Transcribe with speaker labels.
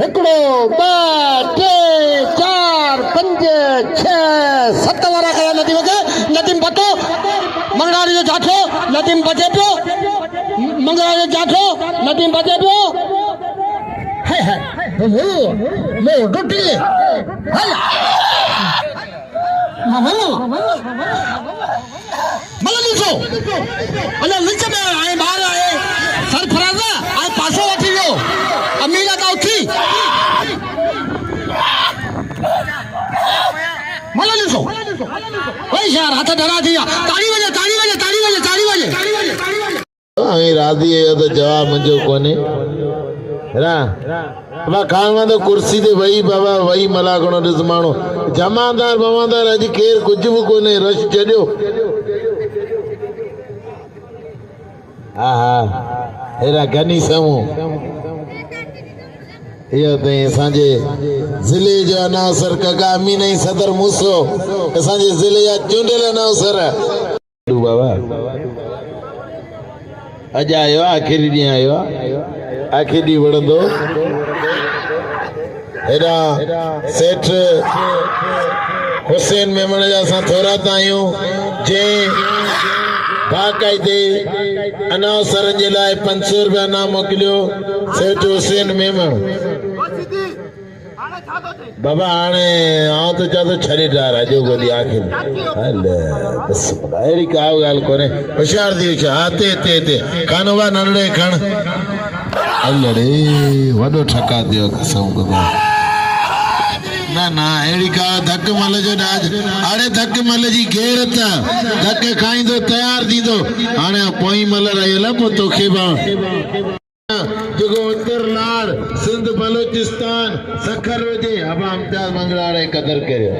Speaker 1: हिकिड़ो ॿ टे चार पंज छह सत वारा कया नदीम खे नदीम पतो मंगलाड़ी जो जाठो नदीम बचे पियो मंगलाड़ी जो जाठो नदीम बचे पियो लो डुटी हला मतलब ॾिसो अञा विच में आए ॿार आए सरफराज़ आए पासो वठी वियो अमीरा का उथी मतलब ॾिसो ओए यार हथ डरा थी विया ताड़ी वजे ताड़ी वजे ताड़ी वजे ताड़ी वजे
Speaker 2: ऐं राधी जो त जवाब मुंहिंजो कोन्हे रा बाबा खान तो कुर्सी ते वही बाबा वही मला खणो ॾिस माण्हू जमादार बमादार अॼु केरु कुझु बि कोन्हे रश छॾियो हा हा हेरा घनी समूह इहो ताईं असांजे ज़िले जो अनाउंसर काका अमीन ऐं सदर मूसो असांजे ज़िले जा चूंडियल अनाउंसर बाबा अॼु आयो आहे आख़िरी ॾींहुं आयो आहे आख़िरी ॾींहुं वणंदो हेॾा सेठ हुसैन मेमण जा असां थोरा था आहियूं जंहिं बाक़ाइदे अनाउंसरनि जे लाइ 500 रुपया ना मोकिलियो सेठ हुसैन मेमण बाबा हाणे आउं त चवां थो छॾे डार अॼो गोॾी आख़िर हल बस अहिड़ी का ॻाल्हि कोन्हे होशियार थी होशियार हा ते कानोबा नंढड़े खण अड़े वॾो ठका थियो कसम ख़ुदा ना ना अहिड़ी का धक मल जो ॾाज हाणे धक मल जी घेरत धक खाईंदो तयार थींदो हाणे पोइ मल रहियल पोइ तोखे जेको उत्तर लाड़ सिंध बलोचिस्तान सखर हुजे हवा इम्तियाज़ मंगलाड़े क़दर करियो